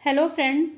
Hello friends,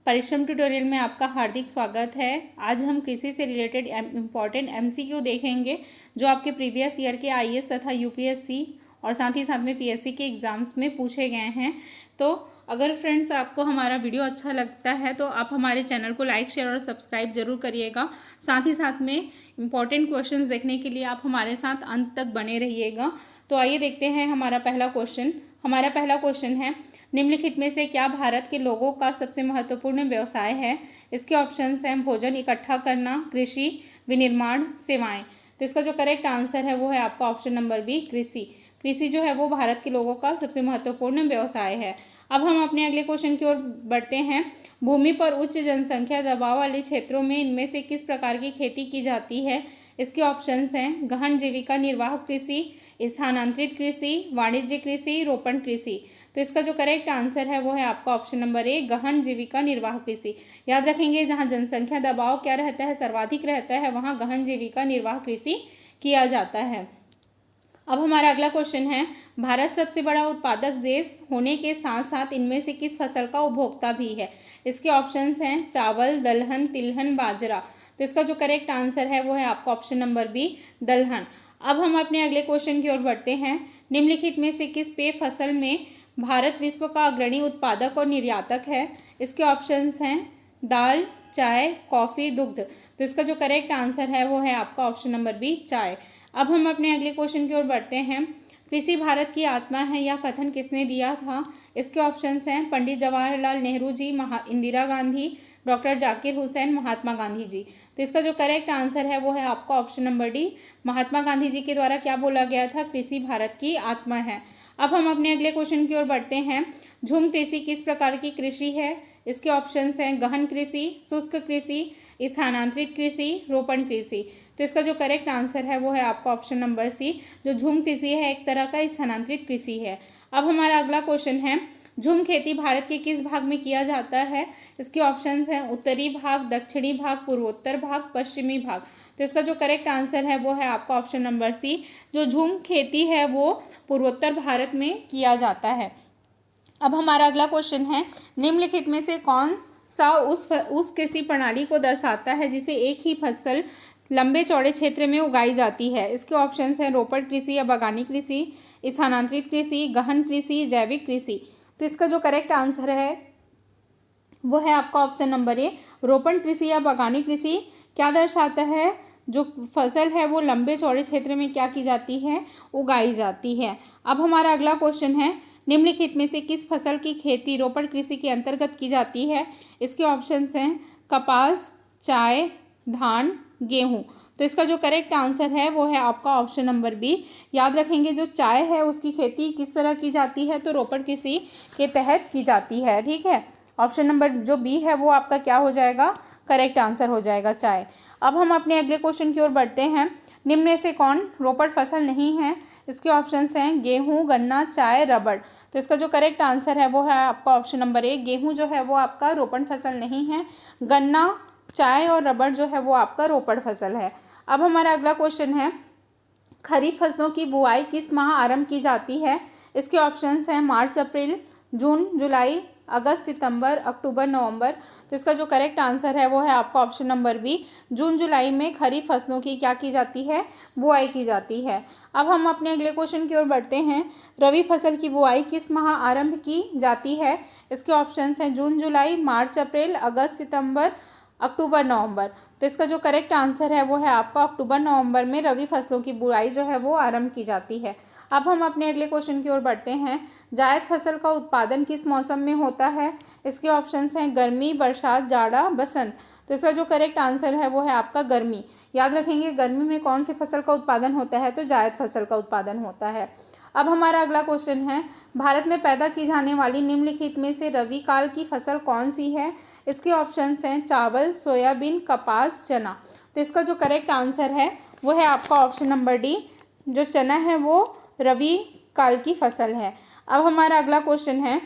परिश्रम tutorial में आपका हार्दिक स्वागत है। आज हम कृषि से रिलेटेड इम्पॉर्टेंट एमसीक्यू देखेंगे जो आपके प्रीवियस ईयर के आईएएस तथा यूपीएससी और साथ ही साथ में पीएससी के एग्ज़ाम्स में पूछे गए हैं। तो अगर फ्रेंड्स आपको हमारा वीडियो अच्छा लगता है तो आप हमारे चैनल को लाइक, शेयर और सब्सक्राइब ज़रूर करिएगा। साथ ही साथ में इम्पॉर्टेंट क्वेश्चंस देखने के लिए आप हमारे साथ अंत तक बने रहिएगा। तो आइए देखते हैं हमारा पहला क्वेश्चन है, निम्नलिखित में से क्या भारत के लोगों का सबसे महत्वपूर्ण व्यवसाय है। इसके ऑप्शंस हैं भोजन इकट्ठा करना, कृषि, विनिर्माण, सेवाएं। तो इसका जो करेक्ट आंसर है वो है आपका ऑप्शन नंबर बी, कृषि। कृषि जो है वो भारत के लोगों का सबसे महत्वपूर्ण व्यवसाय है। अब हम अपने अगले क्वेश्चन की ओर बढ़ते हैं। भूमि पर उच्च जनसंख्या दबाव वाले क्षेत्रों में इनमें से किस प्रकार की खेती की जाती है। इसके ऑप्शंस हैं गहन जीविका निर्वाह कृषि, स्थानांतरित कृषि, वाणिज्य कृषि, रोपण कृषि। तो इसका जो करेक्ट आंसर है वो है आपका ऑप्शन नंबर ए, गहन जीविका निर्वाह कृषि। याद रखेंगे, जहाँ जनसंख्या दबाव क्या रहता है, सर्वाधिक रहता है, वहाँ गहन जीविका निर्वाह कृषि किया जाता है। अब हमारा अगला क्वेश्चन है, भारत सबसे बड़ा उत्पादक देश होने के साथ साथ इनमें से किस फसल का उपभोक्ता भी है। इसके ऑप्शंस हैं चावल, दलहन, तिलहन, बाजरा। तो इसका जो करेक्ट आंसर है वो है आपका ऑप्शन नंबर बी, दलहन। अब हम अपने अगले क्वेश्चन की ओर बढ़ते हैं। निम्नलिखित में से किस पेय फसल में भारत विश्व का अग्रणी उत्पादक और निर्यातक है। इसके ऑप्शंस हैं दाल, चाय, कॉफ़ी, दुग्ध। तो इसका जो करेक्ट आंसर है वो है आपका ऑप्शन नंबर बी, चाय। अब हम अपने अगले क्वेश्चन की ओर बढ़ते हैं। कृषि भारत की आत्मा है, यह कथन किसने दिया था। इसके ऑप्शंस हैं पंडित जवाहरलाल नेहरू जी, इंदिरा गांधी, डॉक्टर जाकिर हुसैन, महात्मा गांधी जी। तो इसका जो करेक्ट आंसर है वो है आपका option number D, Mahatma Gandhi ji के द्वारा क्या बोला गया था, कृषि भारत की आत्मा है। अब हम अपने अगले क्वेश्चन की ओर बढ़ते हैं। झूम कृषि किस प्रकार की कृषि है। इसके ऑप्शंस हैं गहन कृषि, शुष्क कृषि, स्थानांतरित कृषि, रोपण कृषि। तो इसका जो करेक्ट आंसर है वो है आपका ऑप्शन नंबर सी, जो झूम कृषि है एक तरह का स्थानांतरित कृषि है। अब हमारा अगला क्वेश्चन है, झूम खेती भारत के किस भाग में किया जाता है। इसके ऑप्शंस हैं उत्तरी भाग, दक्षिणी भाग, पूर्वोत्तर भाग, पश्चिमी भाग। तो इसका जो करेक्ट आंसर है वो है आपका ऑप्शन नंबर सी, जो झूम खेती है वो पूर्वोत्तर भारत में किया जाता है। अब हमारा अगला क्वेश्चन है, निम्नलिखित में से कौन सा उस कृषि प्रणाली को दर्शाता है जिसे एक ही फसल लंबे चौड़े क्षेत्र में उगाई जाती है। इसके ऑप्शंस हैं रोपण कृषि या बागानी कृषि, स्थानांतरित कृषि, गहन कृषि, जैविक कृषि। तो इसका जो करेक्ट आंसर है वो है आपका ऑप्शन नंबर ए, रोपण कृषि या बागानी कृषि। क्या दर्शाता है, जो फसल है वो लंबे चौड़े क्षेत्र में क्या की जाती है, उगाई जाती है। अब हमारा अगला क्वेश्चन है, निम्नलिखित में से किस फसल की खेती रोपण कृषि के अंतर्गत की जाती है। इसके ऑप्शंस हैं कपास, चाय, धान, गेहूँ। तो इसका जो करेक्ट आंसर है वो है आपका ऑप्शन नंबर बी। याद रखेंगे, जो चाय है उसकी खेती किस तरह की जाती है, तो रोपण कृषि के तहत की जाती है। ठीक है, ऑप्शन नंबर जो बी है वो आपका क्या हो जाएगा, करेक्ट आंसर हो जाएगा, चाय। अब हम अपने अगले क्वेश्चन की ओर बढ़ते हैं। निम्न में से कौन रोपण फसल नहीं है। इसके ऑप्शंस हैं गेहूं, गन्ना, चाय, रबड़। तो इसका जो करेक्ट आंसर है वो है आपका ऑप्शन नंबर ए, गेहूं जो है वो आपका रोपण फसल नहीं है, गन्ना, चाय और रबड़ जो है वो आपका रोपण फसल है। अब हमारा अगला क्वेश्चन है, खरीफ फसलों की बुआई किस माह आरंभ की जाती है। इसके ऑप्शंस हैं मार्च, अप्रैल, जून, जुलाई, अगस्त, सितंबर, अक्टूबर, नवंबर। तो इसका जो करेक्ट आंसर है वो है आपका ऑप्शन नंबर बी, जून जुलाई में खरीफ फसलों की क्या की जाती है, बुआई की जाती है। अब हम अपने अगले क्वेश्चन की ओर बढ़ते हैं। रबी फसल की बुआई किस माह आरंभ की जाती है। इसके ऑप्शंस हैं जून जुलाई, मार्च अप्रैल, अगस्त सितंबर, अक्टूबर नवंबर। तो इसका जो करेक्ट आंसर है वो है आपका अक्टूबर नवंबर में रबी फसलों की बुआई जो है वो आरंभ की जाती है। अब हम अपने अगले क्वेश्चन की ओर बढ़ते हैं। जायद फसल का उत्पादन किस मौसम में होता है। इसके ऑप्शंस हैं गर्मी, बरसात, जाड़ा, बसंत। तो इसका जो करेक्ट आंसर है वो है आपका गर्मी। याद रखेंगे, गर्मी में कौन सी फसल का उत्पादन होता है, तो जायद फसल का उत्पादन होता है। अब हमारा अगला क्वेश्चन है, भारत में पैदा की जाने वाली निम्नलिखित में से रबी काल की फसल कौन सी है। इसके ऑप्शंस हैं चावल, सोयाबीन, कपास, चना। तो इसका जो करेक्ट आंसर है वो है आपका ऑप्शन नंबर डी, जो चना है वो रबी काल की फसल है। अब हमारा अगला क्वेश्चन है,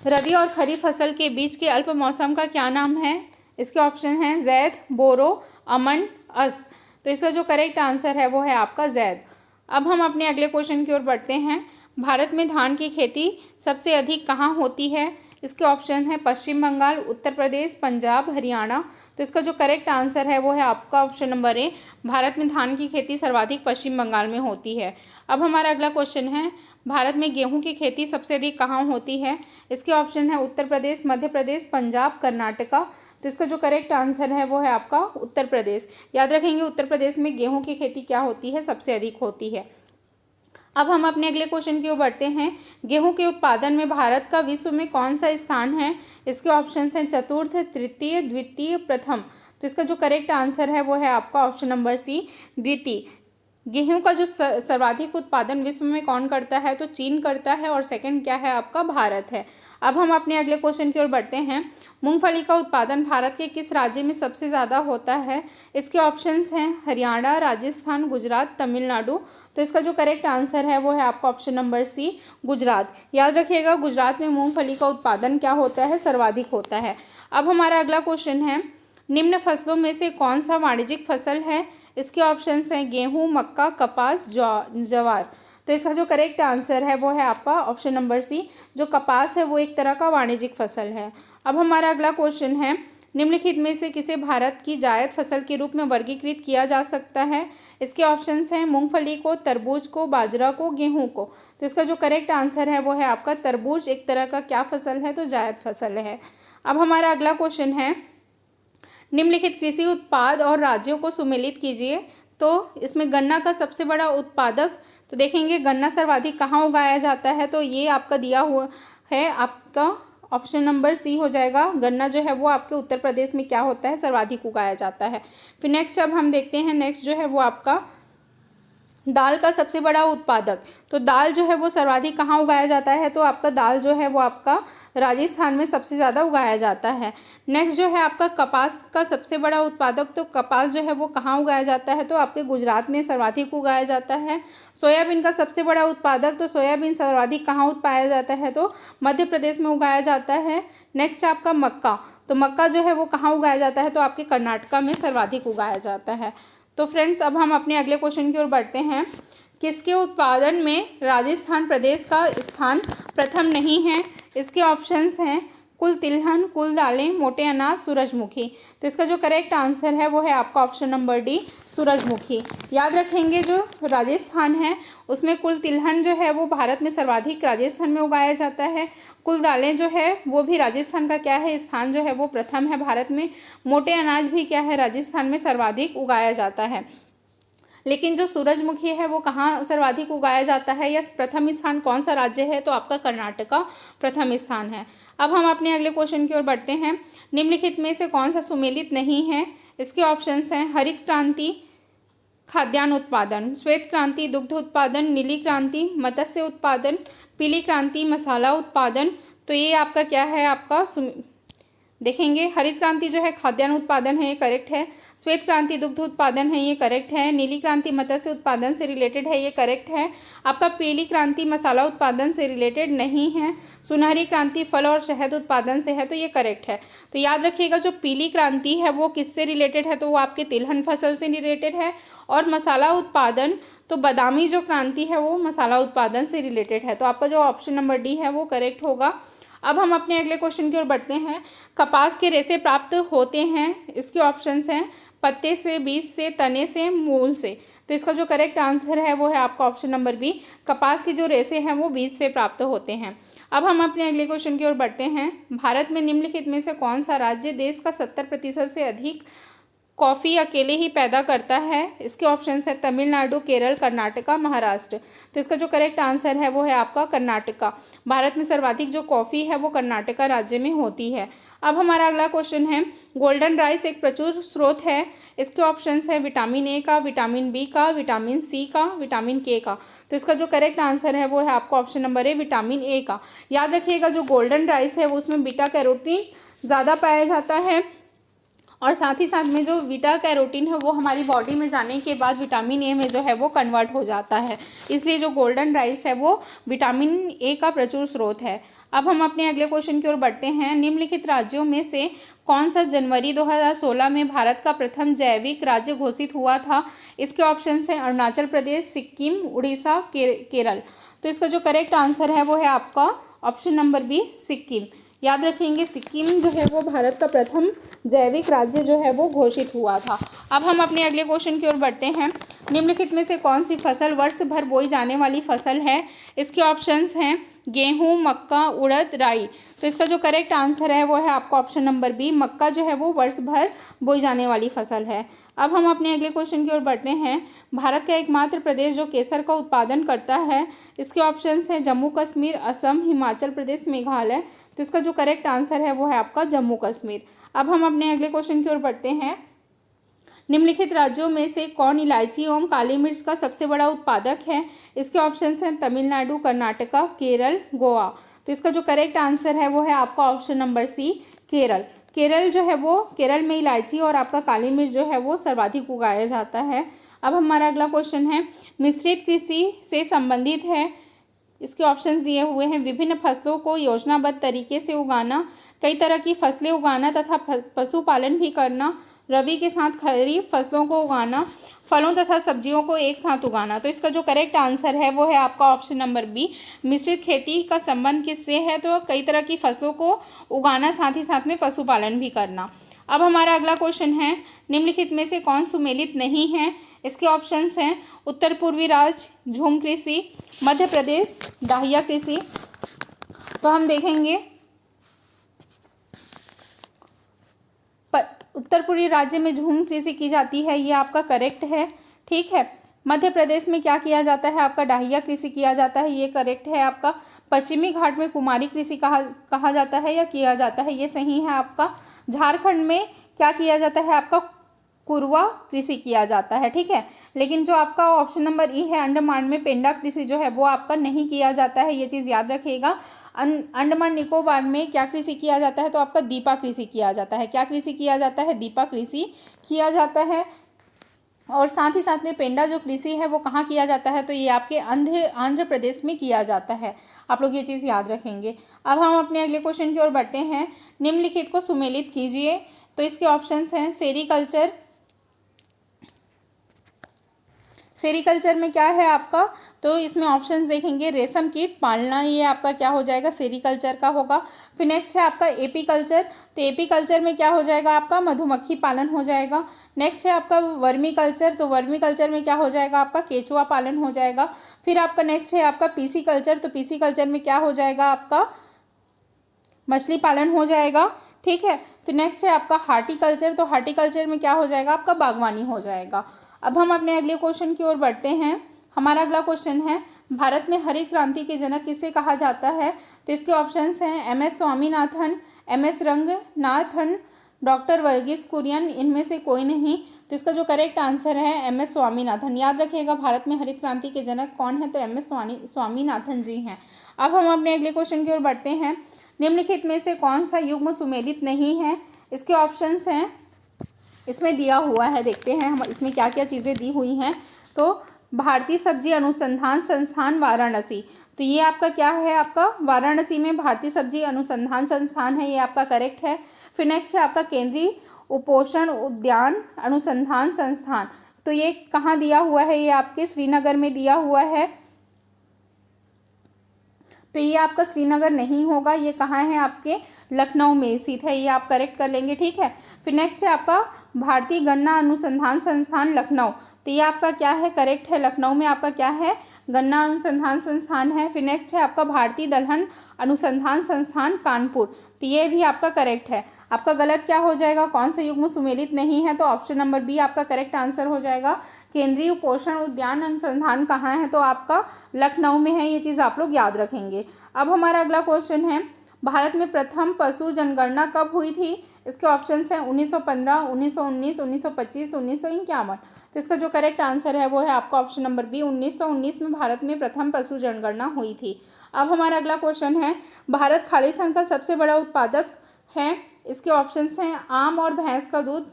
रबी और खरीफ फसल के बीच के अल्प मौसम का क्या नाम है। इसके ऑप्शन हैं जैद, बोरो, अमन, अस। तो इसका जो करेक्ट आंसर है वो है आपका जैद। अब हम अपने अगले क्वेश्चन की ओर बढ़ते हैं। भारत में धान की खेती सबसे अधिक कहाँ होती है। इसके ऑप्शन है पश्चिम बंगाल, उत्तर प्रदेश, पंजाब, हरियाणा। तो इसका जो करेक्ट आंसर है वो है आपका ऑप्शन नंबर ए, भारत में धान की खेती सर्वाधिक पश्चिम बंगाल में होती है। अब हमारा अगला क्वेश्चन है, भारत में गेहूं की खेती सबसे अधिक कहाँ होती है? इसके ऑप्शन है उत्तर प्रदेश, मध्य प्रदेश, पंजाब, कर्नाटका। तो इसका जो करेक्ट आंसर है वो है आपका उत्तर प्रदेश। याद रखेंगे उत्तर प्रदेश में गेहूं की खेती क्या होती है? सबसे अधिक होती है। अब हम अपने अगले क्वेश्चन की ओर बढ़ते हैं, गेहूं के उत्पादन में भारत का विश्व में कौन सा स्थान है? इसके ऑप्शन हैं चतुर्थ, तृतीय, द्वितीय, प्रथम। तो इसका जो करेक्ट आंसर है वो है आपका ऑप्शन नंबर सी, द्वितीय। गेहूं का जो सर्वाधिक उत्पादन विश्व में कौन करता है? तो चीन करता है, और सेकंड क्या है आपका? भारत है। अब हम अपने अगले क्वेश्चन की ओर बढ़ते हैं, मूंगफली का उत्पादन भारत के किस राज्य में सबसे ज़्यादा होता है? इसके ऑप्शंस हैं हरियाणा, राजस्थान, गुजरात, तमिलनाडु। तो इसका जो करेक्ट आंसर है वो है आपका ऑप्शन नंबर सी, गुजरात। याद रखिएगा गुजरात में मूंगफली का उत्पादन क्या होता है? सर्वाधिक होता है। अब हमारा अगला क्वेश्चन है, निम्न फसलों में से कौन सा वाणिज्यिक फसल है? इसके ऑप्शंस हैं गेहूं, मक्का, कपास, ज्वार। तो इसका जो करेक्ट आंसर है वो है आपका ऑप्शन नंबर सी, जो कपास है वो एक तरह का वाणिज्यिक फसल है। अब हमारा अगला क्वेश्चन है, निम्नलिखित में से किसे भारत की जायद फसल के रूप में वर्गीकृत किया जा सकता है? इसके ऑप्शंस हैं मूंगफली को, तरबूज को, बाजरा को, गेहूं को। तो इसका जो करेक्ट आंसर है वो है आपका तरबूज, एक तरह का क्या फसल है? तो जायद फसल है। अब हमारा अगला क्वेश्चन है, निम्नलिखित कृषि उत्पाद और राज्यों को सुमेलित कीजिए। तो इसमें गन्ना का सबसे बड़ा उत्पादक, तो देखेंगे गन्ना सर्वाधिक कहाँ उगाया जाता है? तो ये आपका दिया हुआ है, आपका ऑप्शन नंबर सी हो जाएगा। गन्ना जो है वो आपके उत्तर प्रदेश में क्या होता है? सर्वाधिक उगाया जाता है। फिर नेक्स्ट अब हम देखते हैं, नेक्स्ट जो है वो आपका दाल का सबसे बड़ा उत्पादक। तो दाल जो है वो सर्वाधिक कहाँ उगाया जाता है? तो आपका दाल जो है वो आपका राजस्थान में सबसे ज़्यादा उगाया जाता है। नेक्स्ट जो है आपका कपास का सबसे बड़ा उत्पादक, तो कपास जो है वो कहाँ उगाया जाता है? तो आपके गुजरात में सर्वाधिक उगाया जाता है। सोयाबीन का सबसे बड़ा उत्पादक, तो सोयाबीन सर्वाधिक कहाँ उगाया जाता है? तो मध्य प्रदेश में उगाया जाता है। नेक्स्ट आपका मक्का, तो मक्का जो है वो कहाँ उगाया जाता है? तो आपके कर्नाटका में सर्वाधिक उगाया जाता है। तो फ्रेंड्स अब हम अपने अगले क्वेश्चन की ओर बढ़ते हैं, किसके उत्पादन में राजस्थान प्रदेश का स्थान प्रथम नहीं है? इसके ऑप्शंस हैं कुल तिलहन, कुल दालें, मोटे अनाज, सूरजमुखी। तो इसका जो करेक्ट आंसर है वो है आपका ऑप्शन नंबर डी, सूरजमुखी। याद रखेंगे जो राजस्थान है उसमें कुल तिलहन जो है वो भारत में सर्वाधिक राजस्थान में उगाया जाता है। कुल दालें जो है वो भी राजस्थान का क्या है? स्थान जो है वो प्रथम है भारत में। मोटे अनाज भी क्या है? राजस्थान में सर्वाधिक उगाया जाता है। लेकिन जो सूरजमुखी है वो कहाँ सर्वाधिक उगाया जाता है, या प्रथम स्थान कौन सा राज्य है? तो आपका कर्नाटका प्रथम स्थान है। अब हम अपने अगले क्वेश्चन की ओर बढ़ते हैं, निम्नलिखित में से कौन सा सुमेलित नहीं है? इसके ऑप्शंस हैं हरित क्रांति, खाद्यान्न उत्पादन, श्वेत क्रांति, दुग्ध उत्पादन, नीली क्रांति, मत्स्य उत्पादन, पीली क्रांति, मसाला उत्पादन। तो ये आपका क्या है? आपका देखेंगे हरित क्रांति जो है खाद्यान्न उत्पादन है, ये करेक्ट है। श्वेत क्रांति दुग्ध उत्पादन है, ये करेक्ट है। नीली क्रांति मत्स्य उत्पादन से रिलेटेड है, ये करेक्ट है। आपका पीली क्रांति मसाला उत्पादन से रिलेटेड नहीं है। सुनहरी क्रांति फल और शहद उत्पादन से है, तो ये करेक्ट है। तो याद रखिएगा जो पीली क्रांति है वो किससे रिलेटेड है? तो वो आपके तिलहन फसल से रिलेटेड है। और मसाला उत्पादन, तो बादामी जो क्रांति है वो मसाला उत्पादन से रिलेटेड है। तो आपका जो ऑप्शन नंबर डी है वो करेक्ट होगा। अब हम अपने अगले क्वेश्चन की ओर बढ़ते हैं, कपास के रेशे प्राप्त होते हैं। इसके ऑप्शंस हैं पत्ते से, बीज से, तने से, मूल से। तो इसका जो करेक्ट आंसर है वो है आपका ऑप्शन नंबर बी, कपास के जो रेशे हैं वो बीज से प्राप्त होते हैं। अब हम अपने अगले क्वेश्चन की ओर बढ़ते हैं, भारत में निम्नलिखित में से कौन सा राज्य देश का 70% से अधिक कॉफ़ी अकेले ही पैदा करता है? इसके ऑप्शंस है तमिलनाडु, केरल, कर्नाटका, महाराष्ट्र। तो इसका जो करेक्ट आंसर है वो है आपका कर्नाटका। भारत में सर्वाधिक जो कॉफ़ी है वो कर्नाटका राज्य में होती है। अब हमारा अगला क्वेश्चन है, गोल्डन राइस एक प्रचुर स्रोत है। इसके ऑप्शंस है विटामिन ए का, विटामिन बी का, विटामिन सी का, विटामिन के का। तो इसका जो करेक्ट आंसर है वो है आपका option number A, vitamin A का। याद रखिएगा जो गोल्डन राइस है वो उसमें बीटा कैरोटीन ज़्यादा पाया जाता है, और साथ ही साथ में जो बीटा कैरोटीन है वो हमारी बॉडी में जाने के बाद विटामिन ए में जो है वो कन्वर्ट हो जाता है। इसलिए जो गोल्डन राइस है वो विटामिन ए का प्रचुर स्रोत है। अब हम अपने अगले क्वेश्चन की ओर बढ़ते हैं, निम्नलिखित राज्यों में से कौन सा जनवरी 2016 में भारत का प्रथम जैविक राज्य घोषित हुआ था? इसके ऑप्शंस हैं अरुणाचल प्रदेश, सिक्किम, उड़ीसा, केरल। तो इसका जो करेक्ट आंसर है वो है आपका ऑप्शन नंबर बी, सिक्किम। याद रखेंगे, सिक्किम जो है वो भारत का प्रथम जैविक राज्य जो है वो घोषित हुआ था। अब हम अपने अगले क्वेश्चन की ओर बढ़ते हैं। निम्नलिखित में से कौन सी फसल वर्ष भर बोई जाने वाली फसल है? इसके ऑप्शंस हैं गेहूं, मक्का, उड़द, राई। तो इसका जो करेक्ट आंसर है वो है आपका ऑप्शन नंबर बी, मक्का जो है वो वर्ष भर बोई जाने वाली फसल है। अब हम अपने अगले क्वेश्चन की ओर बढ़ते हैं। भारत का एकमात्र प्रदेश जो केसर का उत्पादन करता है, इसके ऑप्शंस हैं जम्मू कश्मीर, असम, हिमाचल प्रदेश, मेघालय। तो इसका जो करेक्ट आंसर है वो है आपका जम्मू कश्मीर। अब हम अपने अगले क्वेश्चन की ओर बढ़ते हैं। निम्नलिखित राज्यों में से कौन इलायची एवं काली मिर्च का सबसे बड़ा उत्पादक है? इसके ऑप्शंस हैं तमिलनाडु, कर्नाटका, केरल, गोवा। तो इसका जो करेक्ट आंसर है वो है आपका option number C, Kerala. Kerala जो है वो, केरल में इलायची और आपका काली मिर्च जो है वो सर्वाधिक उगाया जाता है। अब हमारा अगला क्वेश्चन है, मिश्रित कृषि से संबंधित है। इसके ऑप्शंस दिए हुए हैं विभिन्न फसलों को योजनाबद्ध तरीके से उगाना, कई तरह की फसलें उगाना तथा पशुपालन भी करना, रबी के साथ खरीफ फसलों को उगाना, फलों तथा सब्जियों को एक साथ उगाना। तो इसका जो करेक्ट आंसर है वो है आपका ऑप्शन नंबर बी, मिश्रित खेती का संबंध किससे है? तो कई तरह की फसलों को उगाना, साथ ही साथ में पशुपालन भी करना। अब हमारा अगला क्वेश्चन है, निम्नलिखित में से कौन सुमेलित नहीं है? इसके ऑप्शंस हैं उत्तर पूर्वी राज्य झूम कृषि, मध्य प्रदेश डाहिया कृषि। तो हम देखेंगे उत्तर पूर्वी राज्य में झूम कृषि की जाती है, ये आपका करेक्ट है। ठीक है, मध्य प्रदेश में क्या किया जाता है? आपका डाहिया कृषि किया जाता है, ये करेक्ट है आपका। पश्चिमी घाट में कुमारी कृषि कहा जाता है या किया जाता है, ये सही है आपका। झारखंड में क्या किया जाता है? आपका कुरवा कृषि किया जाता है। ठीक है, लेकिन जो आपका ऑप्शन नंबर ई है, अंडमान में पेंडा कृषि जो है वो आपका नहीं किया जाता है, ये चीज़ याद रखिएगा। अंडमान निकोबार में क्या कृषि किया जाता है? तो आपका दीपा कृषि किया जाता है। क्या कृषि किया जाता है? दीपा कृषि किया जाता है। और साथ ही साथ में पेंडा जो कृषि है वो कहाँ किया जाता है? तो ये आपके आंध्र प्रदेश में किया जाता है। आप लोग ये चीज़ याद रखेंगे। अब हम अपने अगले क्वेश्चन की ओर बढ़ते हैं। निम्नलिखित को सुमेलित कीजिए। तो इसके ऑप्शंस हैं सेरीकल्चर। सेरीकल्चर में क्या है आपका? तो इसमें ऑप्शंस देखेंगे रेशम कीट पालना, ये आपका क्या हो जाएगा? सेरीकल्चर का होगा। फिर नेक्स्ट है आपका एपीकल्चर। तो एपीकल्चर में क्या हो जाएगा? आपका मधुमक्खी पालन हो जाएगा। नेक्स्ट है आपका वर्मी कल्चर। तो वर्मी कल्चर में क्या हो जाएगा? आपका केचुआ पालन हो जाएगा। फिर आपका नेक्स्ट है आपका पीसी कल्चर। तो पीसी कल्चर में क्या हो जाएगा? आपका मछली पालन हो जाएगा। ठीक है, फिर नेक्स्ट है आपका हार्टिकल्चर। तो हार्टिकल्चर में क्या हो जाएगा? आपका बागवानी हो जाएगा। अब हम अपने अगले क्वेश्चन की ओर बढ़ते हैं। हमारा अगला क्वेश्चन है, भारत में हरित क्रांति के जनक किसे कहा जाता है? तो इसके ऑप्शंस हैं MS. Swaminathan, MS. Ranganathan, doctor Verghese Kurien, इनमें से कोई नहीं। तो इसका जो करेक्ट आंसर है एम.एस. स्वामीनाथन। याद रखिएगा, भारत में हरित क्रांति के जनक कौन है? तो एम.एस. स्वामीनाथन जी हैं। अब हम अपने अगले क्वेश्चन की ओर बढ़ते हैं। निम्नलिखित में से कौन सा युग्म सुमेलित नहीं है? इसके ऑप्शंस हैं, इसमें दिया हुआ है, देखते हैं हम इसमें क्या क्या चीज़ें दी हुई हैं। तो भारतीय सब्जी अनुसंधान संस्थान वाराणसी, तो ये आपका क्या है? आपका वाराणसी में भारतीय सब्जी अनुसंधान संस्थान है, ये आपका करेक्ट है। फिर नेक्स्ट है आपका केंद्रीय उपोषण उद्यान अनुसंधान संस्थान। तो ये कहाँ दिया हुआ है? ये आपके श्रीनगर में दिया हुआ है। तो ये आपका श्रीनगर नहीं होगा, ये कहाँ है? आपके लखनऊ में स्थित है, ये आप करेक्ट कर लेंगे। ठीक है, फिर नेक्स्ट है आपका भारतीय गन्ना अनुसंधान संस्थान लखनऊ। तो ये आपका क्या है? करेक्ट है, लखनऊ में आपका क्या है? गन्ना अनुसंधान संस्थान है। फिर नेक्स्ट है आपका भारतीय दलहन अनुसंधान संस्थान कानपुर। तो ये भी आपका करेक्ट है। आपका गलत क्या हो जाएगा? कौन सा युग्म सुमेलित नहीं है? तो ऑप्शन नंबर बी आपका करेक्ट आंसर हो जाएगा। केंद्रीय पोषण उद्यान अनुसंधान कहाँ है? तो आपका लखनऊ में है, ये चीज़ आप लोग याद रखेंगे। अब हमारा अगला क्वेश्चन है, भारत में प्रथम पशु जनगणना कब हुई थी? इसके ऑप्शंस हैं 1915, 1919, 1925, 1951। तो इसका जो करेक्ट आंसर है वो है आपका ऑप्शन नंबर बी, 1919 में भारत में प्रथम पशु जनगणना हुई थी। अब हमारा अगला क्वेश्चन है, भारत खालिस्तान का सबसे बड़ा उत्पादक है। इसके ऑप्शंस हैं आम और भैंस का दूध,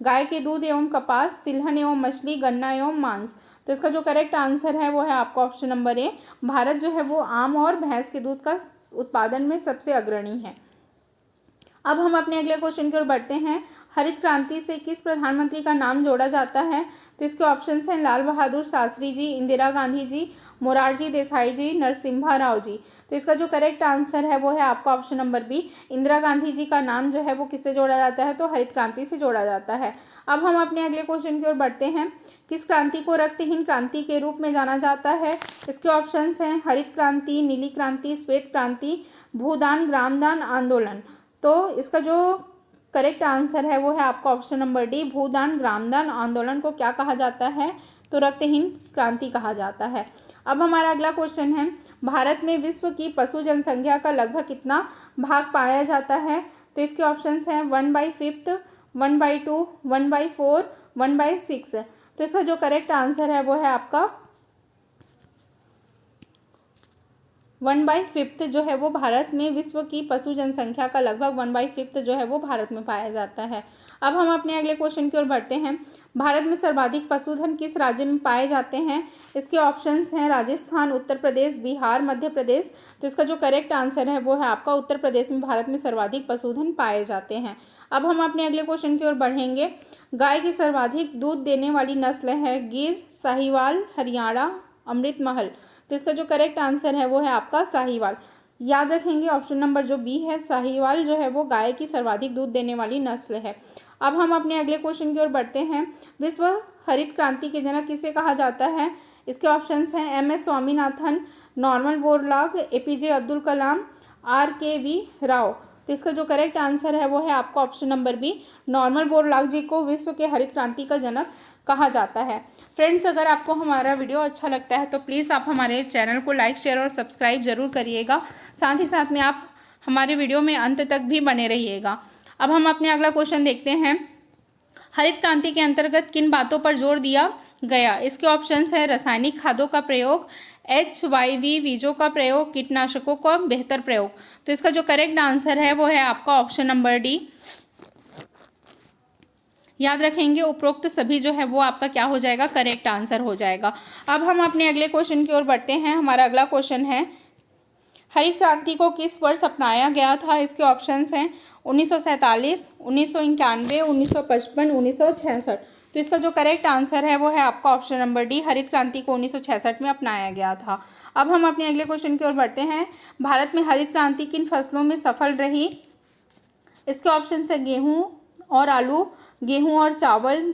गाय के दूध एवं कपास, तिलहन एवं मछली, गन्ना एवं मांस। तो इसका जो करेक्ट आंसर है वो है आपका ऑप्शन नंबर ए, भारत जो है वो आम और भैंस के दूध का उत्पादन में सबसे अग्रणी है। अब हम अपने अगले क्वेश्चन की ओर बढ़ते हैं। हरित क्रांति से किस प्रधानमंत्री का नाम जोड़ा जाता है? तो इसके ऑप्शंस हैं लाल बहादुर शास्त्री जी, इंदिरा गांधी जी, मोरारजी देसाई जी, नरसिम्हा राव जी। तो इसका जो करेक्ट आंसर है वो है आपका option number B, Indira Gandhi ji का नाम जो है वो किससे जोड़ा जाता है? तो हरित क्रांति से जोड़ा जाता है। अब हम अपने अगले क्वेश्चन की ओर बढ़ते हैं। किस क्रांति को रक्तहीन क्रांति के रूप में जाना जाता है? इसके ऑप्शंस हैं हरित क्रांति, नीली क्रांति, श्वेत क्रांति, भूदान ग्रामदान आंदोलन। तो इसका जो करेक्ट आंसर है वो है आपका ऑप्शन नंबर डी, भूदान ग्रामदान आंदोलन को क्या कहा जाता है? तो रक्तहीन क्रांति कहा जाता है। अब हमारा अगला क्वेश्चन है, भारत में विश्व की पशु जनसंख्या का लगभग कितना भाग पाया जाता है? तो इसके ऑप्शंस हैं 1/5, 1/2, 1/4, 1/6। तो इसका जो करेक्ट आंसर है वो है आपका 1/5 जो है वो भारत में विश्व की पशु जनसंख्या का लगभग 1/5 जो है वो भारत में पाया जाता है। अब हम अपने अगले क्वेश्चन की ओर बढ़ते हैं। भारत में सर्वाधिक पशुधन किस राज्य में पाए जाते हैं? इसके ऑप्शंस हैं राजस्थान, उत्तर प्रदेश, बिहार, मध्य प्रदेश। तो इसका जो करेक्ट आंसर है वो है आपका उत्तर प्रदेश में भारत में सर्वाधिक पशुधन पाए जाते हैं। अब हम अपने अगले क्वेश्चन की ओर बढ़ेंगे। गाय की सर्वाधिक दूध देने वाली नस्ल है गिर, साहिवाल, हरियाणा, अमृत महल। तो इसका जो करेक्ट आंसर है वो है आपका साहिवाल। याद रखेंगे ऑप्शन नंबर जो बी है, साहिवाल जो है वो गाय की सर्वाधिक दूध देने वाली नस्ल है। अब हम अपने अगले क्वेश्चन की ओर बढ़ते हैं। विश्व हरित क्रांति के जनक किसे कहा जाता है? इसके ऑप्शंस हैं MS Swaminathan, Norman Borlaug, APJ Abdul Kalam, RKV Rao. तो इसका जो करेक्ट आंसर है वो है आपका option number B, Norman Borlaug ji को विश्व के हरित क्रांति का जनक कहा जाता है। फ्रेंड्स, अगर आपको हमारा वीडियो अच्छा लगता है तो प्लीज़ आप हमारे चैनल को लाइक, शेयर और सब्सक्राइब ज़रूर करिएगा। साथ ही साथ में आप हमारे वीडियो में अंत तक भी बने रहिएगा। अब हम अपने अगला क्वेश्चन देखते हैं। हरित क्रांति के अंतर्गत किन बातों पर जोर दिया गया? इसके ऑप्शंस हैं रासायनिक खादों का प्रयोग, HYV बीजों का प्रयोग, कीटनाशकों का बेहतर प्रयोग। तो इसका जो करेक्ट आंसर है वो है आपका ऑप्शन नंबर डी। याद रखेंगे उपरोक्त सभी जो है वो आपका क्या हो जाएगा? करेक्ट आंसर हो जाएगा। अब हम अपने अगले क्वेश्चन की ओर बढ़ते हैं। हमारा अगला क्वेश्चन है, हरित क्रांति को किस वर्ष अपनाया गया था? इसके ऑप्शंस हैं 1947, 1991, 1955, 1966। तो इसका जो करेक्ट आंसर है वो है आपका ऑप्शन नंबर डी, हरित क्रांति को 1966 में अपनाया गया था। अब हम अपने अगले क्वेश्चन की ओर बढ़ते हैं। भारत में हरित क्रांति किन फसलों में सफल रही? इसके ऑप्शन है गेहूँ और आलू, गेहूँ और चावल,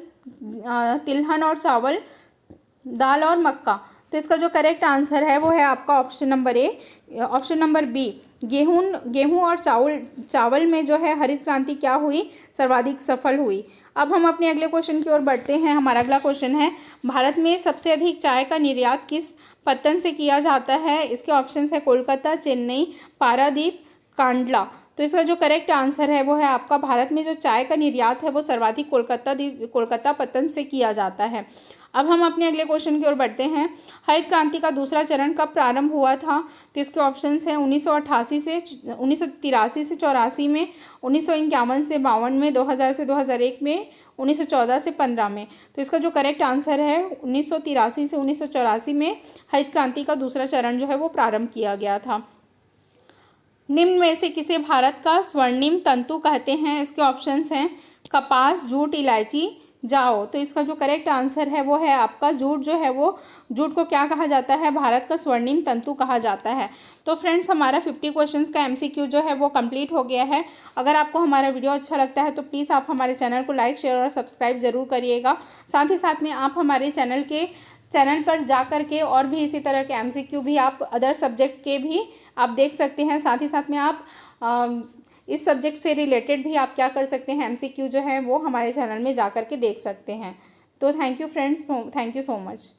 तिलहन और चावल, दाल और मक्का। तो इसका जो करेक्ट आंसर है वो है आपका option number A, option number B, गेहूँ और चावल में जो है हरित क्रांति क्या हुई? सर्वाधिक सफल हुई। अब हम अपने अगले क्वेश्चन की ओर बढ़ते हैं। हमारा अगला क्वेश्चन है, भारत में सबसे अधिक चाय का निर्यात किस पत्तन से किया जाता है? इसके ऑप्शंस है कोलकाता, चेन्नई, पारादीप, कांडला। तो इसका जो करेक्ट आंसर है वो है आपका, भारत में जो चाय का निर्यात है वो सर्वाधिक कोलकाता पत्तन से किया जाता है। अब हम अपने अगले क्वेश्चन की ओर बढ़ते हैं। हरित क्रांति का दूसरा चरण कब प्रारंभ हुआ था? तो इसके ऑप्शंस हैं 1983 से 84 में, 1951 से 52 में, 2000 से 2001 में, 1914 से 15 में। तो इसका जो करेक्ट आंसर है 1983 से 1984 में हरित क्रांति का दूसरा चरण जो है वो प्रारंभ किया गया था। निम्न में से किसे भारत का स्वर्णिम तंतु कहते हैं? इसके ऑप्शंस हैं कपास, जूट, इलायची, जाओ। तो इसका जो करेक्ट आंसर है वो है आपका जूट जो है वो, जूट को क्या कहा जाता है? भारत का स्वर्णिम तंतु कहा जाता है। तो फ्रेंड्स, हमारा 50 क्वेश्चंस का MCQ जो है वो कंप्लीट हो गया है। अगर आपको हमारा वीडियो अच्छा लगता है तो प्लीज़ आप हमारे चैनल को लाइक, शेयर और सब्सक्राइब ज़रूर करिएगा। साथ ही साथ में आप हमारे चैनल पर जा कर के और भी इसी तरह के MCQ भी आप अदर सब्जेक्ट के भी आप देख सकते हैं। साथ ही साथ में आप इस सब्जेक्ट से रिलेटेड भी आप क्या कर सकते हैं, MCQ जो है वो हमारे चैनल में जा कर के देख सकते हैं। तो thank you friends, thank you so much.